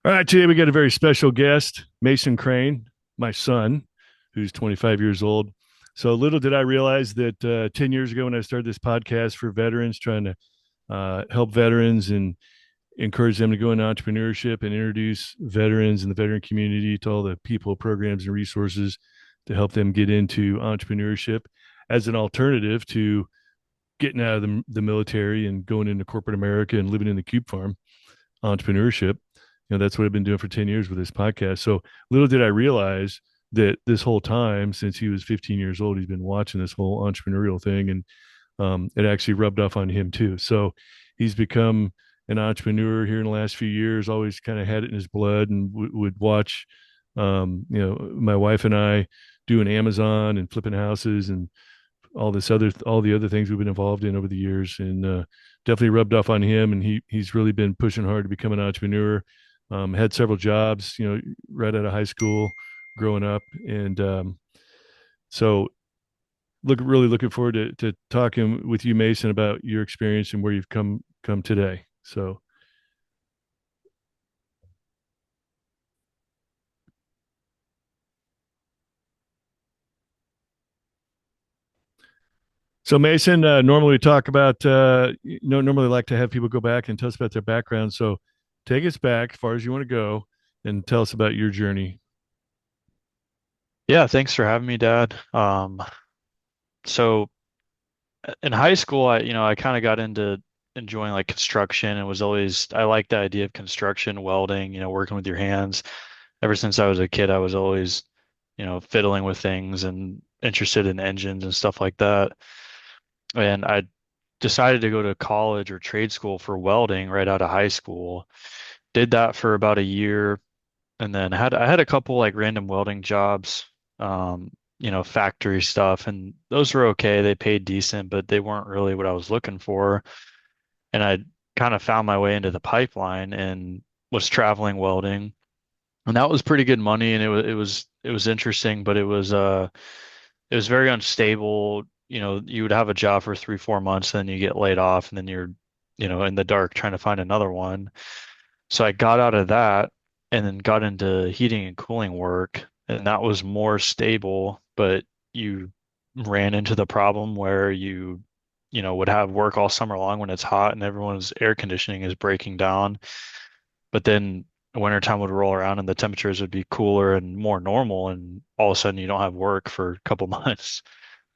All right, today we got a very special guest, Mason Crane, my son, who's 25 years old. So little did I realize that 10 years ago when I started this podcast for veterans, trying to help veterans and encourage them to go into entrepreneurship and introduce veterans and the veteran community to all the people, programs, and resources to help them get into entrepreneurship as an alternative to getting out of the military and going into corporate America and living in the cube farm entrepreneurship. That's what I've been doing for 10 years with this podcast. So little did I realize that this whole time since he was 15 years old, he's been watching this whole entrepreneurial thing, and it actually rubbed off on him too. So he's become an entrepreneur here in the last few years, always kind of had it in his blood, and would watch, my wife and I doing Amazon and flipping houses and all the other things we've been involved in over the years, and definitely rubbed off on him. And he's really been pushing hard to become an entrepreneur. Had several jobs, right out of high school, growing up, and so really looking forward to talking with you, Mason, about your experience and where you've come today. So Mason, normally we talk about, normally like to have people go back and tell us about their background. So take us back as far as you want to go and tell us about your journey. Yeah, thanks for having me, Dad. So in high school, I kind of got into enjoying like construction and was always, I liked the idea of construction, welding, working with your hands. Ever since I was a kid, I was always, fiddling with things and interested in engines and stuff like that. And I decided to go to college or trade school for welding right out of high school. Did that for about a year and then I had a couple like random welding jobs, factory stuff, and those were okay. They paid decent, but they weren't really what I was looking for. And I kind of found my way into the pipeline and was traveling welding, and that was pretty good money, and it was interesting, but it was very unstable. You would have a job for 3, 4 months, then you get laid off, and then you're, in the dark trying to find another one. So I got out of that and then got into heating and cooling work, and that was more stable, but you ran into the problem where would have work all summer long when it's hot and everyone's air conditioning is breaking down. But then wintertime would roll around and the temperatures would be cooler and more normal, and all of a sudden you don't have work for a couple months.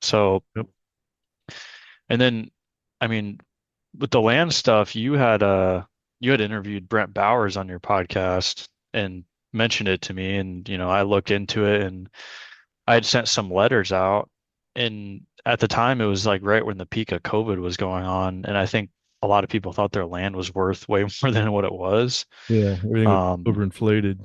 So, Yep. and then, I mean, with the land stuff, you had interviewed Brent Bowers on your podcast and mentioned it to me, and I looked into it and I had sent some letters out, and at the time it was like right when the peak of COVID was going on, and I think a lot of people thought their land was worth way more than what it was. Yeah, everything was Um, overinflated.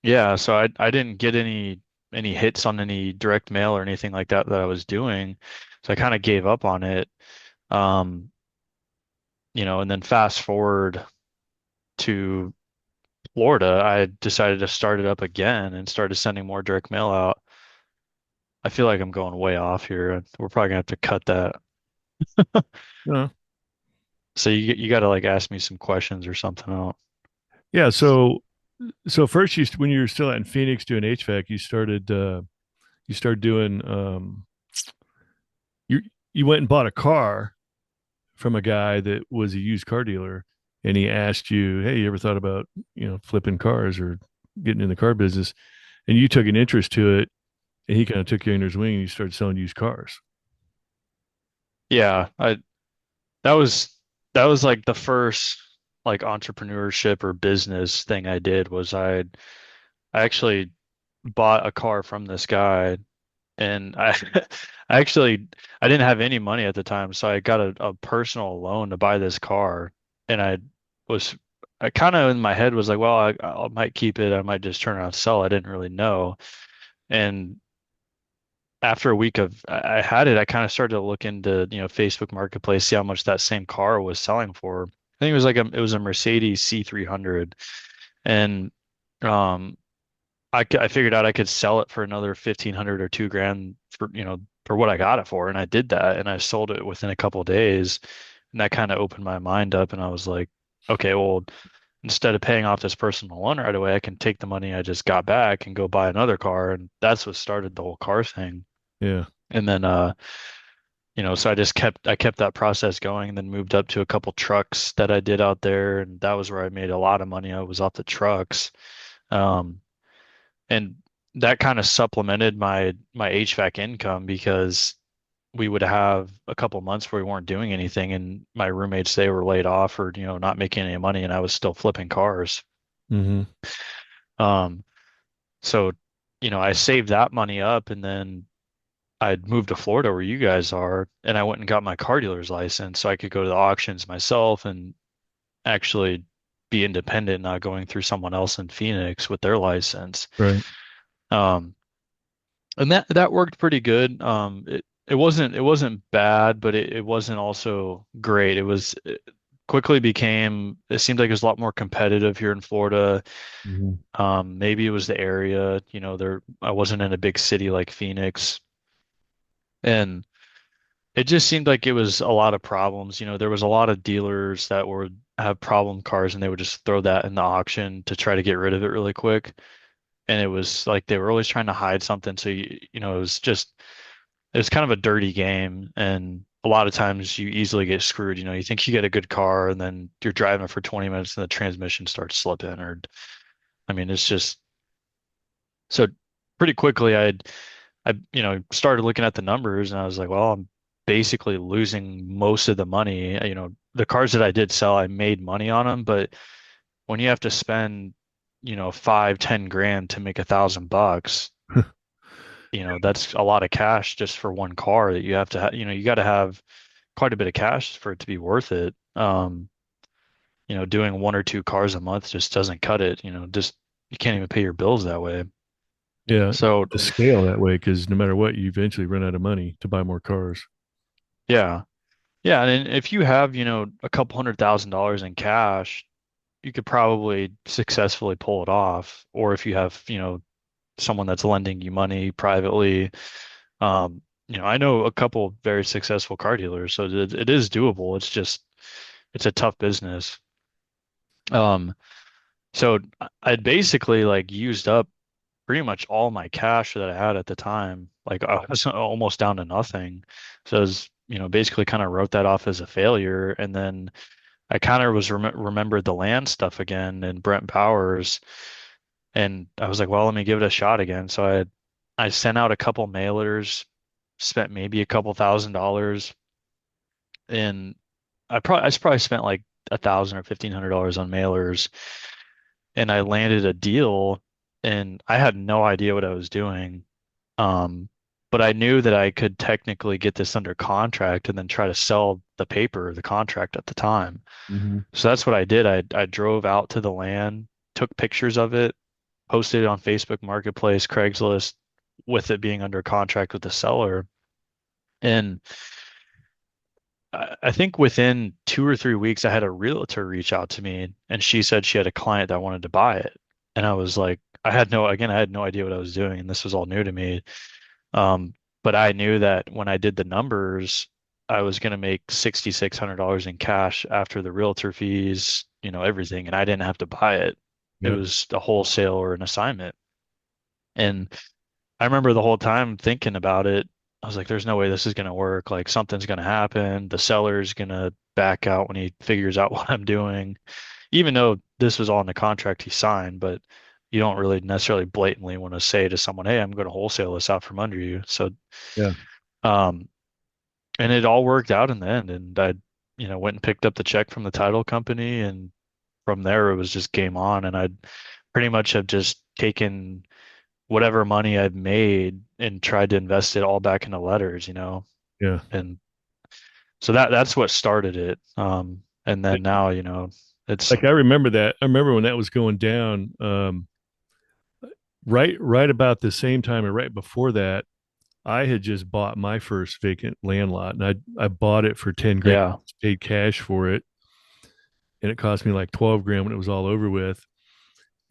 yeah, so I didn't get any hits on any direct mail or anything like that I was doing, so I kind of gave up on it. Um, and then fast forward to Florida, I decided to start it up again and started sending more direct mail out. I feel like I'm going way off here. We're probably gonna have to cut that. Uh, So you got to like ask me some questions or something out. yeah. So first, when you were still out in Phoenix doing HVAC, you started doing, you you went and bought a car from a guy that was a used car dealer, and he asked you, "Hey, you ever thought about flipping cars or getting in the car business?" And you took an interest to it, and he kind of took you under his wing, and you started selling used cars. Yeah, I that was like the first like entrepreneurship or business thing I did was I actually bought a car from this guy, and I actually I didn't have any money at the time, so I got a personal loan to buy this car, and was I kind of in my head was like, well, I might keep it, I might just turn around and sell it. I didn't really know. And after a week of I had it, I kind of started to look into, Facebook Marketplace, see how much that same car was selling for. I think it was a Mercedes C300, and um I figured out I could sell it for another 1,500 or 2 grand for what I got it for, and I did that, and I sold it within a couple of days, and that kind of opened my mind up, and I was like, okay, well, instead of paying off this personal loan right away, I can take the money I just got back and go buy another car. And that's what started the whole car thing. Yeah. And then, so I kept that process going and then moved up to a couple trucks that I did out there. And that was where I made a lot of money. I was off the trucks. Um, and that kind of supplemented my HVAC income because we would have a couple months where we weren't doing anything and my roommates, they were laid off or, not making any money and I was still flipping cars. Hmm. Um, so, I saved that money up and then I'd moved to Florida where you guys are and I went and got my car dealer's license so I could go to the auctions myself and actually be independent, not going through someone else in Phoenix with their license. Right. Um, and that worked pretty good. It wasn't bad, but it wasn't also great. It quickly became, it seemed like it was a lot more competitive here in Florida. Hmm. Maybe it was the area, I wasn't in a big city like Phoenix. And it just seemed like it was a lot of problems. There was a lot of dealers that would have problem cars and they would just throw that in the auction to try to get rid of it really quick. And it was like they were always trying to hide something. So it was kind of a dirty game. And a lot of times you easily get screwed. You think you get a good car and then you're driving for 20 minutes and the transmission starts slipping or I mean, it's just so pretty quickly I started looking at the numbers and I was like, well, I'm basically losing most of the money. The cars that I did sell, I made money on them, but when you have to spend, 5, 10 grand to make $1,000, that's a lot of cash just for one car that you have to have, you got to have quite a bit of cash for it to be worth it. Doing one or two cars a month just doesn't cut it, just you can't even pay your bills that way. Yeah. So To scale that way, because no matter what, you eventually run out of money to buy more cars. yeah. Yeah, and if you have, a couple $100,000 in cash, you could probably successfully pull it off. Or if you have, someone that's lending you money privately, I know a couple of very successful car dealers, so it is doable. It's just it's a tough business. Um, so I'd basically like used up pretty much all my cash that I had at the time. Like I was almost down to nothing. So I was, basically kind of wrote that off as a failure. And then I kind of remembered the land stuff again and Brent Powers. And I was like, well, let me give it a shot again. So I sent out a couple mailers, spent maybe a couple $1,000, and I probably spent like $1,000 or $1,500 on mailers, and I landed a deal, and I had no idea what I was doing. Um, but I knew that I could technically get this under contract and then try to sell the paper, the contract at the time. Hmm. So that's what I did. I drove out to the land, took pictures of it, posted it on Facebook Marketplace, Craigslist, with it being under contract with the seller. And I think within 2 or 3 weeks, I had a realtor reach out to me and she said she had a client that wanted to buy it. And I was like, I had no idea what I was doing and this was all new to me. Um, but I knew that when I did the numbers, I was going to make $6,600 in cash after the realtor fees, everything, and I didn't have to buy it. It Yep. was a wholesale or an assignment. And I remember the whole time thinking about it. I was like, there's no way this is going to work. Like something's going to happen. The seller's going to back out when he figures out what I'm doing, even though this was all in the contract he signed, but you don't really necessarily blatantly want to say to someone, hey, I'm going to wholesale this out from under you. So, Yeah. um, and it all worked out in the end. And I, went and picked up the check from the title company. And from there, it was just game on. And I'd pretty much have just taken whatever money I've made and tried to invest it all back into letters, Yeah. and so that's what started it. And then now, it's Like I remember that. I remember when that was going down. Right about the same time, or right before that, I had just bought my first vacant land lot, and I bought it for 10 grand, yeah, paid cash for it, and it cost me like 12 grand when it was all over with.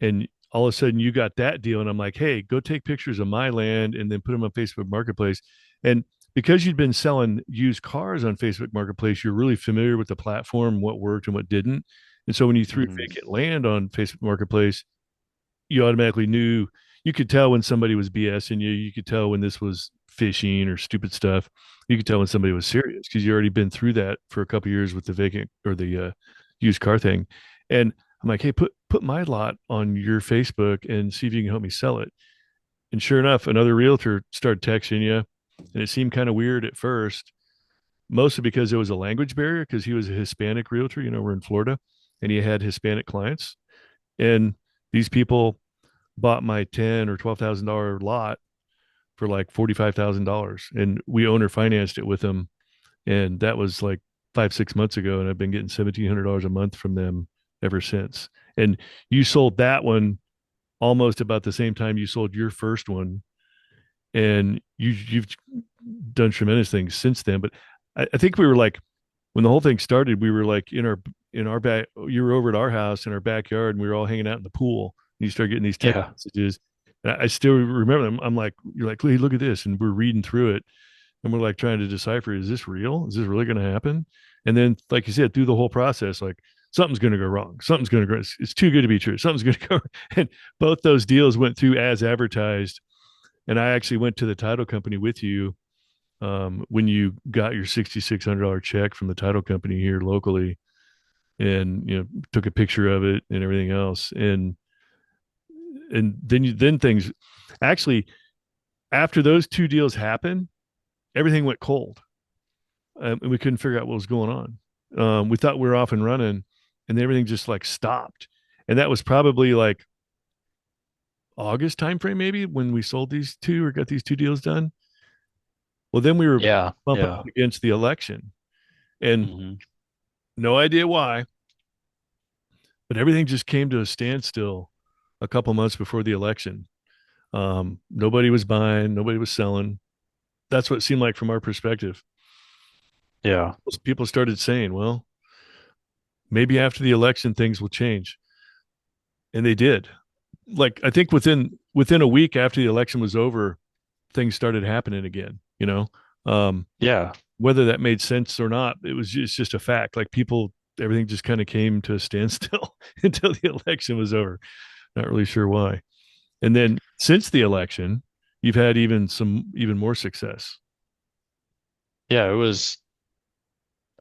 And all of a sudden, you got that deal, and I'm like, hey, go take pictures of my land and then put them on Facebook Marketplace. And because you'd been selling used cars on Facebook Marketplace, you're really familiar with the platform, what worked and what didn't. And so when you threw Hmm. vacant land on Facebook Marketplace, you automatically knew, you could tell when somebody was BSing you. You could tell when this was phishing or stupid stuff. You could tell when somebody was serious because you already been through that for a couple of years with the vacant or the used car thing. And I'm like, hey, put my lot on your Facebook and see if you can help me sell it. And sure enough, another realtor started texting you, and it seemed kind of weird at first, mostly because there was a language barrier because he was a Hispanic realtor. We're in Florida, and he had Hispanic clients, and these people bought my $10,000 or $12,000 lot for like $45,000, and we owner financed it with them, and that was like 5 6 months ago, and I've been getting $1,700 a month from them ever since. And you sold that one almost about the same time you sold your first one, and you've done tremendous things since then. But I think we were like, when the whole thing started, we were like in our back. You were over at our house in our backyard, and we were all hanging out in the pool. And you start getting these text Yeah. messages. And I still remember them. I'm like, you're like, hey, look at this, and we're reading through it, and we're like trying to decipher: is this real? Is this really going to happen? And then, like you said, through the whole process, like something's going to go wrong. Something's going to go. It's too good to be true. Something's going to go. And both those deals went through as advertised. And I actually went to the title company with you when you got your $6,600 check from the title company here locally, and took a picture of it and everything else. And then things actually, after those two deals happened, everything went cold, and we couldn't figure out what was going on. We thought we were off and running, and everything just like stopped. And that was probably like August timeframe, maybe, when we sold these two or got these two deals done. Well, then we were Yeah. bumping Yeah. up against the election, and Hmm. no idea why, but everything just came to a standstill a couple months before the election. Nobody was buying, nobody was selling. That's what it seemed like from our perspective. Yeah. People started saying, well, maybe after the election things will change. And they did. Like, I think within a week after the election was over, things started happening again, you know. Um, Yeah. Whether that made sense or not, it's just a fact. Like, people, everything just kind of came to a standstill until the election was over. Not really sure why. And then since the election, you've had even more success. Yeah. It was,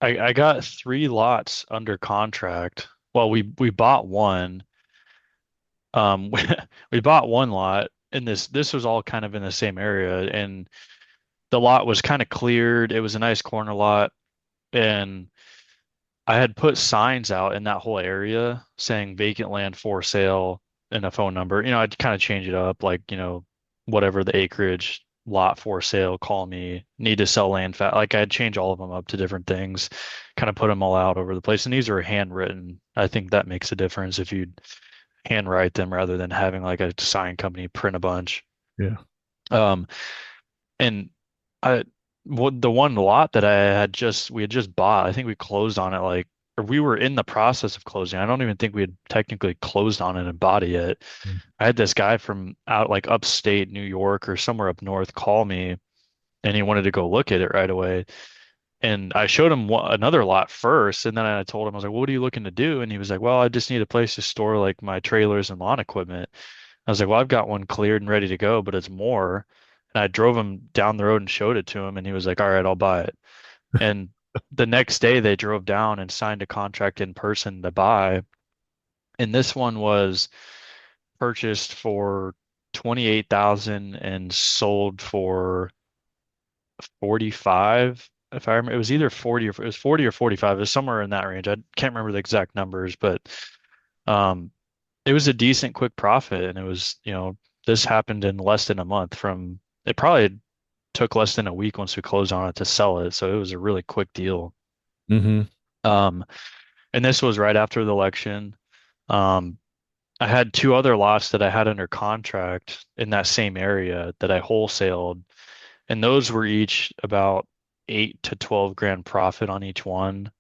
I got 3 lots under contract. Well, we bought one. We, we bought one lot, and this was all kind of in the same area, and the lot was kind of cleared. It was a nice corner lot, and I had put signs out in that whole area saying vacant land for sale and a phone number. I'd kind of change it up, like, whatever the acreage, lot for sale, call me, need to sell land fat. Like, I'd change all of them up to different things, kind of put them all out over the place. And these are handwritten. I think that makes a difference if you handwrite them rather than having like a sign company print a bunch. Yeah. Um, and I, what the one lot that we had just bought, I think we closed on it like, or we were in the process of closing. I don't even think we had technically closed on it and bought it yet. I had this guy from out like upstate New York or somewhere up north call me, and he wanted to go look at it right away. And I showed him another lot first, and then I told him, I was like, "What are you looking to do?" And he was like, "Well, I just need a place to store like my trailers and lawn equipment." I was like, "Well, I've got one cleared and ready to go, but it's more." And I drove him down the road and showed it to him, and he was like, "All right, I'll buy it." And the next day, they drove down and signed a contract in person to buy. And this one was purchased for 28,000 and sold for 45. If I remember, it was either 40 or it was 40 or 45. It was somewhere in that range. I can't remember the exact numbers, but um, it was a decent quick profit. And it was, this happened in less than a month from it probably took less than a week once we closed on it to sell it. So it was a really quick deal. Mm-hmm. Um, and this was right after the election. Um, I had 2 other lots that I had under contract in that same area that I wholesaled, and those were each about 8 to 12 grand profit on each one.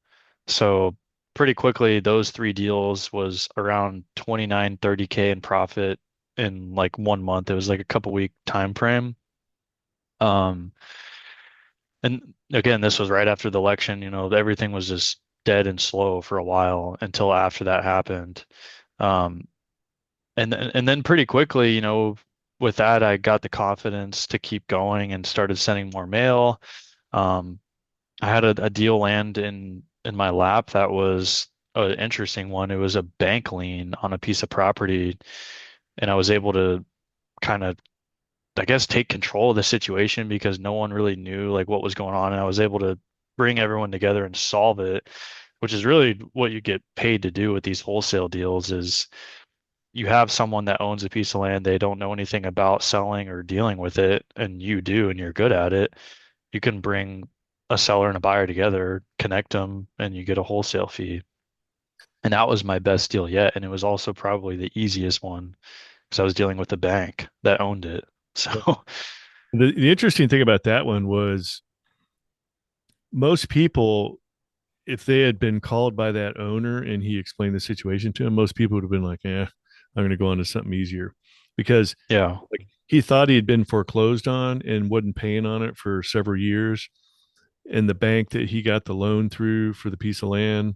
So pretty quickly, those 3 deals was around 29, 30K in profit in like 1 month. It was like a couple week time frame. Um, and again, this was right after the election. Everything was just dead and slow for a while until after that happened. Um, and then pretty quickly, with that, I got the confidence to keep going and started sending more mail. Um, I had a deal land in my lap that was an interesting one. It was a bank lien on a piece of property, and I was able to kind of, I guess, take control of the situation because no one really knew like what was going on, and I was able to bring everyone together and solve it, which is really what you get paid to do with these wholesale deals is you have someone that owns a piece of land, they don't know anything about selling or dealing with it, and you do, and you're good at it. You can bring a seller and a buyer together, connect them, and you get a wholesale fee. And that was my best deal yet. And it was also probably the easiest one because I was dealing with the bank that owned it. Yeah. So, The interesting thing about that one was most people, if they had been called by that owner and he explained the situation to him, most people would have been like, "Yeah, I'm going to go on to something easier," because yeah, like he thought he had been foreclosed on and wasn't paying on it for several years, and the bank that he got the loan through for the piece of land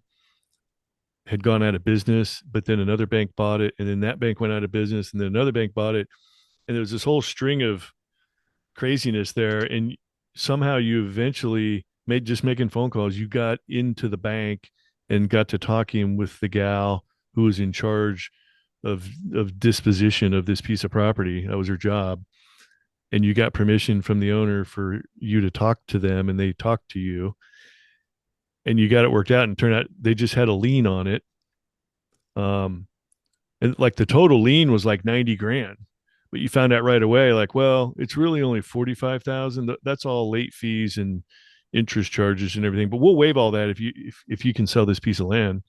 had gone out of business, but then another bank bought it, and then that bank went out of business, and then another bank bought it, and there was this whole string of craziness there. And somehow you eventually made just making phone calls, you got into the bank and got to talking with the gal who was in charge of disposition of this piece of property. That was her job. And you got permission from the owner for you to talk to them, and they talked to you, and you got it worked out, and it turned out they just had a lien on it. um and like the total lien was like 90 grand, but you found out right away like, well, it's really only 45,000. That's all late fees and interest charges and everything, but we'll waive all that if you can sell this piece of land.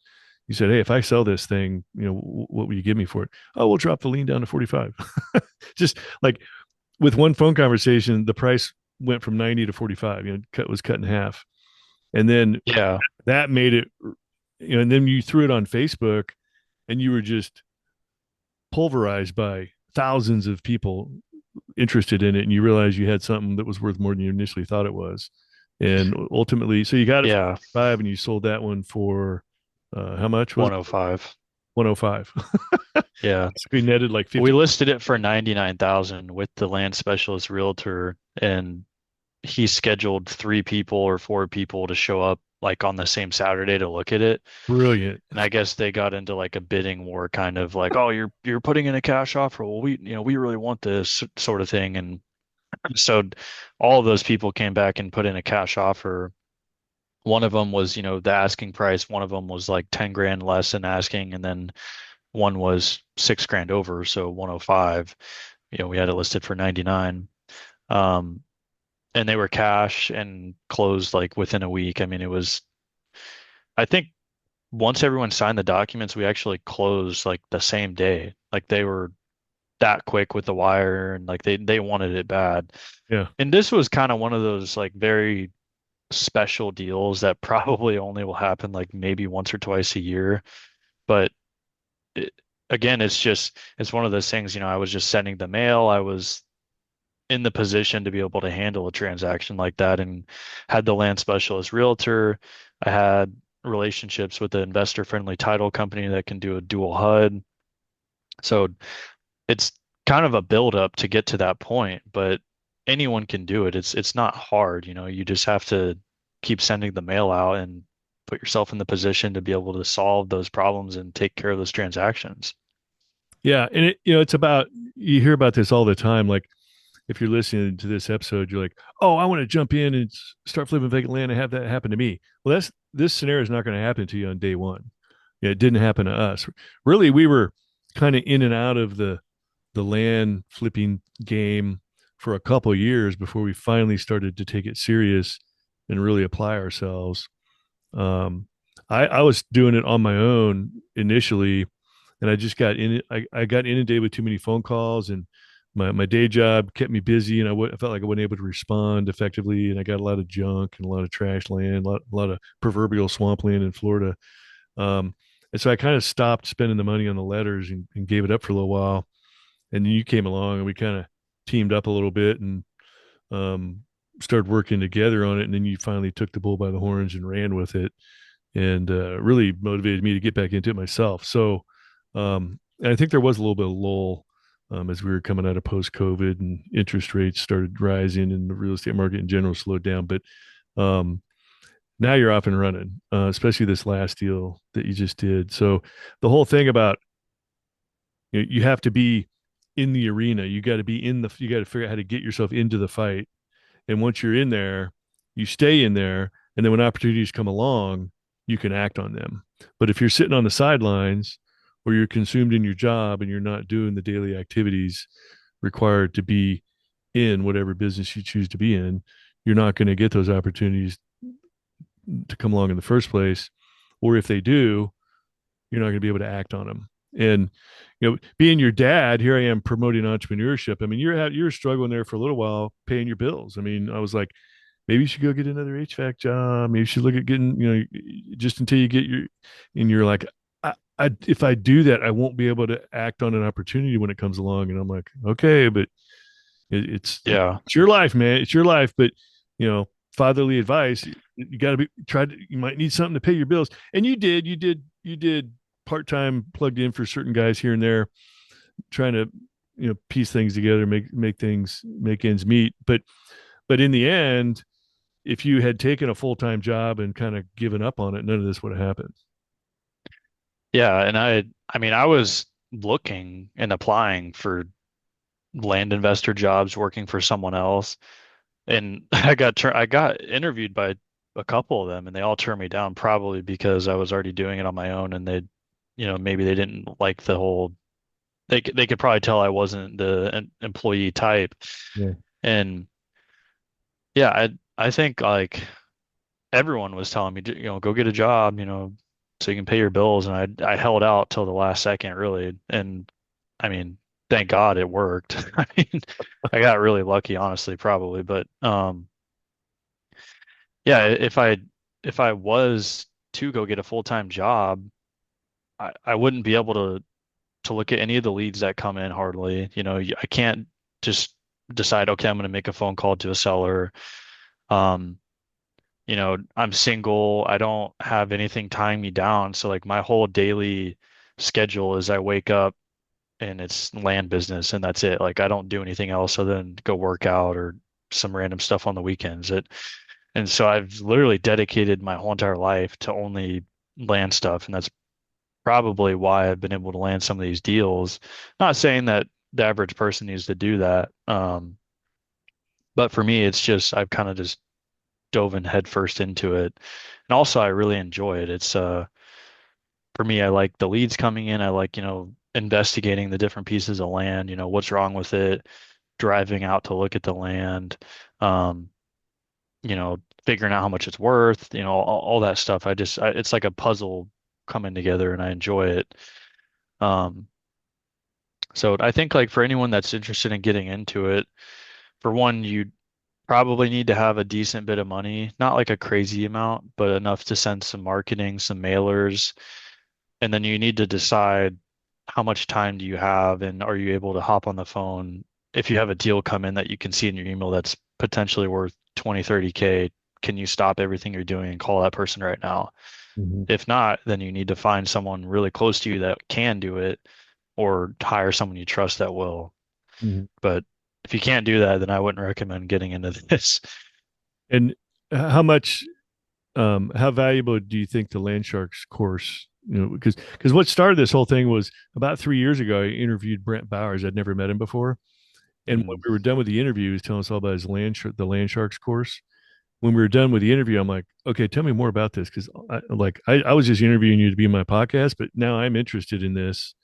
You said, hey, if I sell this thing, what will you give me for it? Oh, we'll drop the lien down to 45. Just like with one phone conversation, the price went from 90 to 45, was cut in half. And then yeah, that made it, and then you threw it on Facebook, and you were just pulverized by thousands of people interested in it, and you realize you had something that was worth more than you initially thought it was. And ultimately, so you got it for yeah, 5 and you sold that one for how much was it? 105. 105. Yeah. Basically netted like We 50. listed it for 99,000 with the land specialist realtor, and he scheduled three people or four people to show up like on the same Saturday to look at it. Brilliant. And I guess they got into like a bidding war, kind of like, oh, you're putting in a cash offer. Well, we really want this sort of thing. And so all of those people came back and put in a cash offer. One of them was, the asking price. One of them was like 10 grand less than asking, and then one was 6 grand over, so 105. We had it listed for 99. Um, and they were cash and closed like within a week. I mean, I think once everyone signed the documents, we actually closed like the same day. Like they were that quick with the wire, and like they wanted it bad. Yeah. And this was kind of one of those like very special deals that probably only will happen like maybe once or twice a year. But it, again, it's one of those things, I was just sending the mail. I was in the position to be able to handle a transaction like that and had the land specialist realtor. I had relationships with the investor friendly title company that can do a dual HUD. So it's kind of a build up to get to that point, but anyone can do it. It's not hard, you just have to keep sending the mail out and put yourself in the position to be able to solve those problems and take care of those transactions. Yeah. And it's about, you hear about this all the time. Like if you're listening to this episode, you're like, oh, I want to jump in and start flipping vacant land and have that happen to me. Well, this scenario is not going to happen to you on day one. Yeah, it didn't happen to us. Really, we were kind of in and out of the land flipping game for a couple of years before we finally started to take it serious and really apply ourselves. Um, I was doing it on my own initially, and I just got in. I got inundated with too many phone calls, and my day job kept me busy, and I felt like I wasn't able to respond effectively, and I got a lot of junk and a lot of trash land, a lot of proverbial swampland in Florida. And so I kind of stopped spending the money on the letters and gave it up for a little while. And then you came along, and we kind of teamed up a little bit and um, started working together on it. And then you finally took the bull by the horns and ran with it. and really motivated me to get back into it myself. So, and I think there was a little bit of lull as we were coming out of post COVID and interest rates started rising and the real estate market in general slowed down. But um, now you're off and running, especially this last deal that you just did. So the whole thing about you have to be in the arena. You got to be in the. You got to figure out how to get yourself into the fight. And once you're in there, you stay in there. And then when opportunities come along, you can act on them. But if you're sitting on the sidelines or you're consumed in your job and you're not doing the daily activities required to be in whatever business you choose to be in, you're not going to get those opportunities to come along in the first place. Or if they do, you're not going to be able to act on them. And being your dad, here I am promoting entrepreneurship. I mean, you're struggling there for a little while, paying your bills. I mean, I was like, maybe you should go get another HVAC job. Maybe you should look at getting, just until you get and you're like, if I do that, I won't be able to act on an opportunity when it comes along. And I'm like, okay, but Yeah. it's your life, man. It's your life. But fatherly advice, you got to be tried. You might need something to pay your bills, and you did part time plugged in for certain guys here and there, trying to piece things together, make ends meet. But in the end, if you had taken a full time job and kind of given up on it, none of this would have happened. Yeah. And I mean, I was looking and applying for land investor jobs working for someone else. And I got interviewed by a couple of them and they all turned me down probably because I was already doing it on my own and maybe they didn't like the whole they could probably tell I wasn't the employee type. Yeah. And yeah, I think like everyone was telling me, go get a job, so you can pay your bills. And I held out till the last second, really. And I mean, thank God it worked. I mean, I got really lucky, honestly, probably. But yeah, if I was to go get a full-time job, I wouldn't be able to look at any of the leads that come in hardly. I can't just decide, okay, I'm going to make a phone call to a seller. Um, I'm single. I don't have anything tying me down. So like my whole daily schedule is I wake up and it's land business and that's it. Like I don't do anything else other than go work out or some random stuff on the weekends. And so I've literally dedicated my whole entire life to only land stuff. And that's probably why I've been able to land some of these deals. Not saying that the average person needs to do that. But for me, it's just I've kind of just dove in headfirst into it. And also I really enjoy it. It's for me, I like the leads coming in. I like, investigating the different pieces of land, what's wrong with it, driving out to look at the land, um, figuring out how much it's worth, all that stuff. It's like a puzzle coming together and I enjoy it. Um, so I think like for anyone that's interested in getting into it, for one, you probably need to have a decent bit of money, not like a crazy amount, but enough to send some marketing, some mailers, and then you need to decide how much time do you have and are you able to hop on the phone if you have a deal come in that you can see in your email that's potentially worth 20, 30K, can you stop everything you're doing and call that person right now? Mm-hmm. If not, then you need to find someone really close to you that can do it or hire someone you trust that will. Mm-hmm. But if you can't do that, then I wouldn't recommend getting into this. And how much, how valuable do you think the Land Sharks course? Because what started this whole thing was about 3 years ago. I interviewed Brent Bowers. I'd never met him before, and when Mm, we were done with the interview, he was telling us all about the Land Sharks course. When we were done with the interview, I'm like, okay, tell me more about this because I was just interviewing you to be in my podcast, but now I'm interested in this.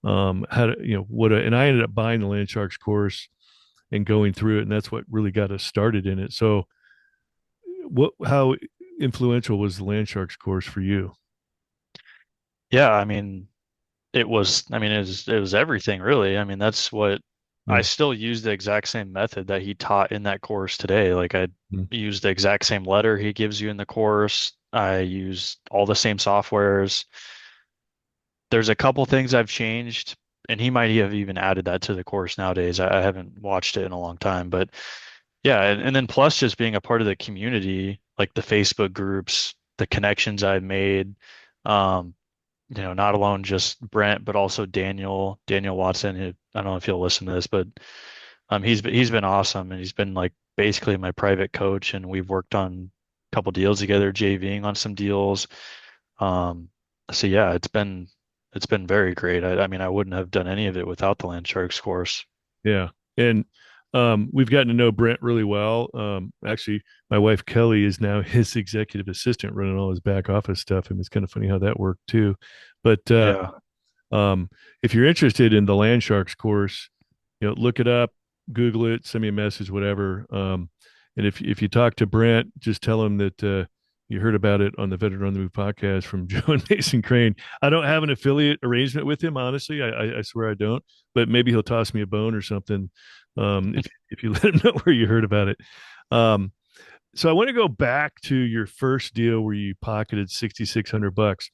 How to and I ended up buying the Land Sharks course and going through it, and that's what really got us started in it. So, how influential was the Land Sharks course for you? yeah, I mean, it was everything really. I mean, that's what I Yeah. still use the exact same method that he taught in that course today. Like I Mm-hmm. use the exact same letter he gives you in the course. I use all the same softwares. There's a couple things I've changed, and he might have even added that to the course nowadays. I haven't watched it in a long time, but yeah, and then plus just being a part of the community, like the Facebook groups. the connections I've made. Um, not alone just Brent, but also Daniel Watson. I don't know if he'll listen to this, but he's been awesome, and he's been like basically my private coach, and we've worked on a couple deals together, JVing on some deals. Um, so yeah, it's been very great. I mean, I wouldn't have done any of it without the Land Sharks course. Yeah. And we've gotten to know Brent really well. Actually, my wife Kelly is now his executive assistant running all his back office stuff. And it's kind of funny how that worked too. But Yeah. um, if you're interested in the Land Sharks course, look it up, Google it, send me a message, whatever. And if you talk to Brent, just tell him that you heard about it on the Veteran on the Move podcast from Joe and Mason Crane. I don't have an affiliate arrangement with him, honestly. I swear I don't, but maybe he'll toss me a bone or something if you let him know where you heard about it. Um, so I want to go back to your first deal where you pocketed $6,600,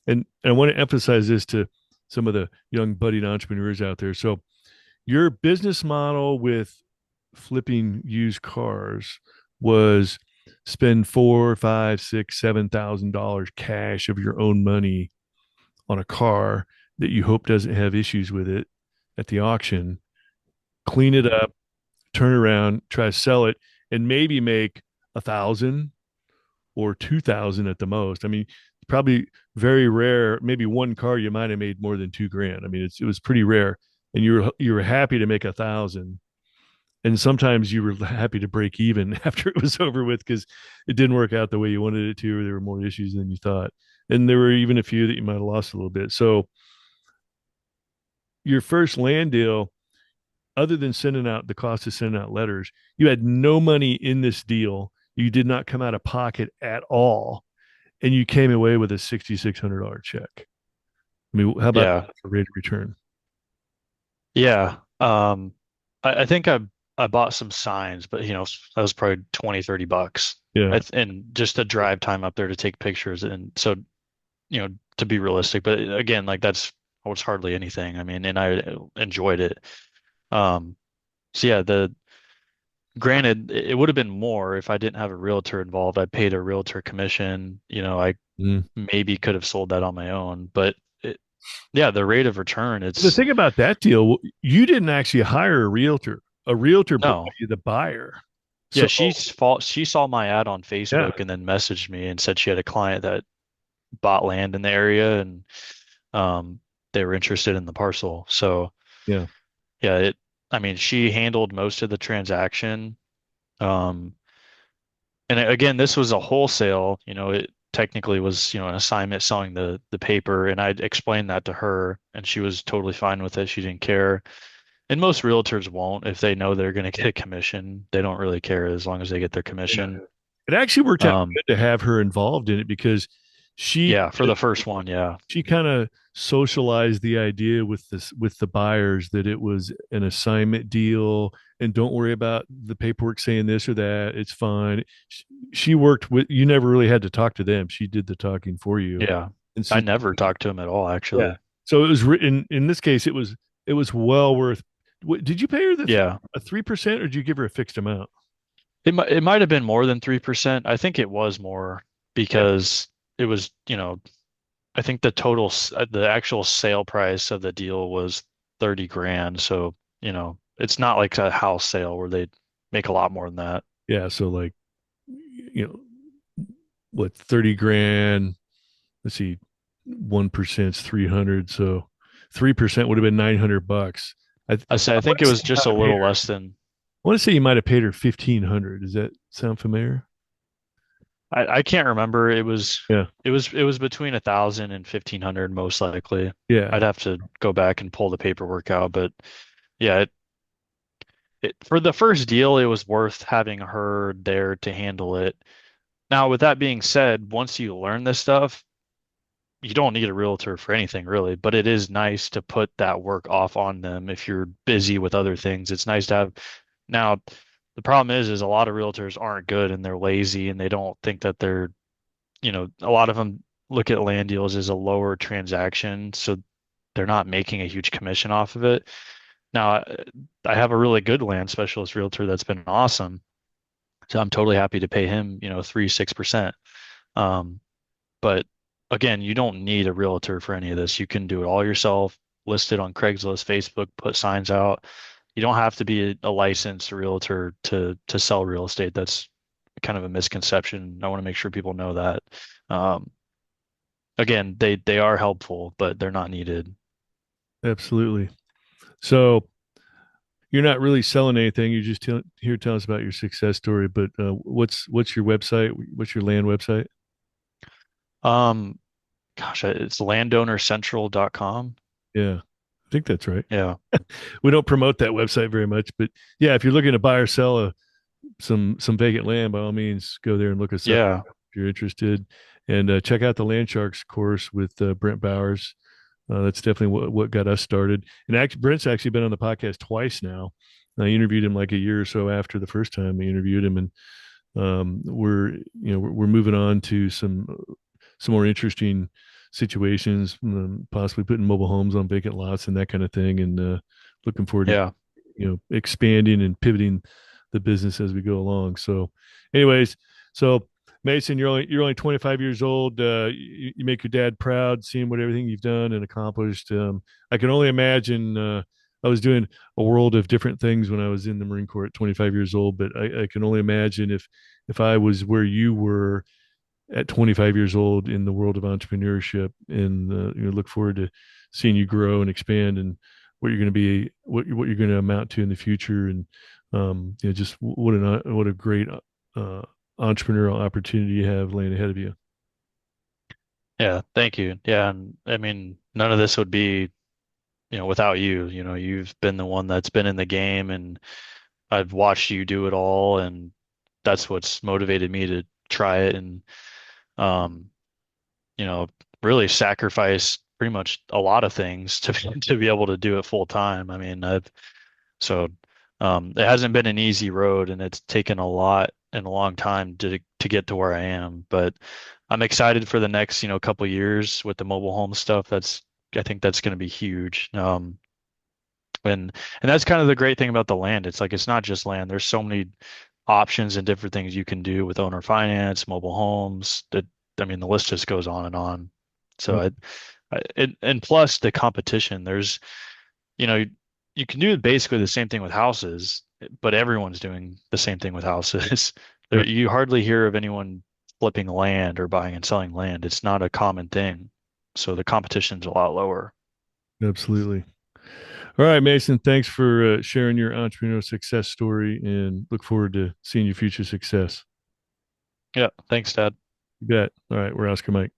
and I want to emphasize this to some of the young budding entrepreneurs out there. So your business model with flipping used cars was spend four, five, six, $7,000 cash of your own money on a car that you hope doesn't have issues with it at the auction, clean it Mhm. up, turn around, try to sell it, and maybe make 1,000 or 2,000 at the most. I mean, probably very rare. Maybe one car you might have made more than 2 grand. I mean, it was pretty rare, and you were happy to make 1,000, and sometimes you were happy to break even after it was over with because it didn't work out the way you wanted it to, or there were more issues than you thought, and there were even a few that you might have lost a little bit. So your first land deal, other than sending out the cost of sending out letters, you had no money in this deal. You did not come out of pocket at all, and you came away with a $6,600 check. I mean, how about Yeah. that for rate of return? Yeah. I think I bought some signs, but that was probably 20, $30. Yeah, And just the drive time up there to take pictures. And so, to be realistic, but again, like that's was hardly anything. I mean, and I enjoyed it. Um, so yeah, the granted, it would have been more if I didn't have a realtor involved. I paid a realtor commission. I mm. maybe could have sold that on my own, but yeah, the rate of return, The it's thing about that deal, you didn't actually hire a realtor. A realtor brought no. you the buyer. Yeah, So she saw my ad on yeah, Facebook and then messaged me and said she had a client that bought land in the area and um they were interested in the parcel. So yeah. yeah, I mean she handled most of the transaction. Um and again, this was a wholesale, it technically was, an assignment selling the paper, and I'd explained that to her and she was totally fine with it. She didn't care. And most realtors won't if they know they're going to get a commission. They don't really care as long as they get their Yeah. commission. It actually worked out Um, good to have her involved in it because she yeah, for the first one, yeah. she kind of socialized the idea with the buyers that it was an assignment deal, and don't worry about the paperwork saying this or that, it's fine. She worked with you, never really had to talk to them, she did the talking for you. Yeah. And I so never talked to him at all, yeah, actually. so it was written in this case, it was well worth. Did you pay her Yeah. a 3%, or did you give her a fixed amount? It might have been more than 3%. I think it was more Yeah, because it was, I think the actual sale price of the deal was 30 grand. So, it's not like a house sale where they make a lot more than that. yeah, so like, you know what, 30 grand, let's see, 1% is 300, so 3% would have been $900. I Want think to it say was you might just a have paid little her. less than I want to say you might have paid her 1,500. Does that sound familiar? I can't remember. It was Yeah, it was it was between 1,000 and 1,500 most likely. I'd yeah, have to go back and pull the paperwork out, but yeah, for the first deal, it was worth having her there to handle it. Now, with that being said, once you learn this stuff, you don't need a realtor for anything really, but it is nice to put that work off on them if you're busy with other things. It's nice to have. Now, the problem is a lot of realtors aren't good and they're lazy and they don't think that a lot of them look at land deals as a lower transaction, so they're not making a huge commission off of it. Now, I have a really good land specialist realtor that's been awesome. So I'm totally happy to pay him, 3, 6%. But again, you don't need a realtor for any of this. You can do it all yourself, list it on Craigslist, Facebook, put signs out. You don't have to be a licensed realtor to sell real estate. That's kind of a misconception. I want to make sure people know that. Um, again, they are helpful, but they're not needed. Absolutely. So you're not really selling anything. You just here tell us about your success story. But what's your website? What's your land website? Um, Gosh, it's landownercentral.com. Yeah, I think that's right. Yeah. We don't promote that website very much, but yeah, if you're looking to buy or sell some vacant land, by all means, go there and look us up Yeah. if you're interested, and check out the Land Sharks course with Brent Bowers. That's definitely what got us started. And Brent's actually been on the podcast twice now. I interviewed him like a year or so after the first time we interviewed him, and we're moving on to some more interesting situations, possibly putting mobile homes on vacant lots and that kind of thing, and looking forward to Yeah. expanding and pivoting the business as we go along. So, anyways, so Mason, you're only 25 years old. You make your dad proud, seeing what everything you've done and accomplished. I can only imagine. I was doing a world of different things when I was in the Marine Corps at 25 years old, but I can only imagine if I was where you were at 25 years old in the world of entrepreneurship, and look forward to seeing you grow and expand and what you're going to be, what you're going to amount to in the future. And just what a great uh, entrepreneurial opportunity you have laying ahead of you. Yeah. Thank you. Yeah. And I mean, none of this would be, without you. You've been the one that's been in the game, and I've watched you do it all, and that's what's motivated me to try it and um, you know, really sacrifice pretty much a lot of things to to be able to do it full time. I mean, so it hasn't been an easy road, and it's taken a lot and a long time to get to where I am. But I'm excited for the next, couple years with the mobile home stuff. I think that's going to be huge. And that's kind of the great thing about the land. It's like it's not just land. There's so many options and different things you can do with owner finance, mobile homes. That I mean, the list just goes on and on. So Yep. and plus the competition. You know, you can do basically the same thing with houses, but everyone's doing the same thing with houses. Yep. You hardly hear of anyone flipping land or buying and selling land. It's not a common thing. So the competition's a lot lower. Absolutely. All right, Mason. Thanks for sharing your entrepreneurial success story, and look forward to seeing your future success. Yeah. Thanks, Dad. You bet. All right, we're Oscar Mike.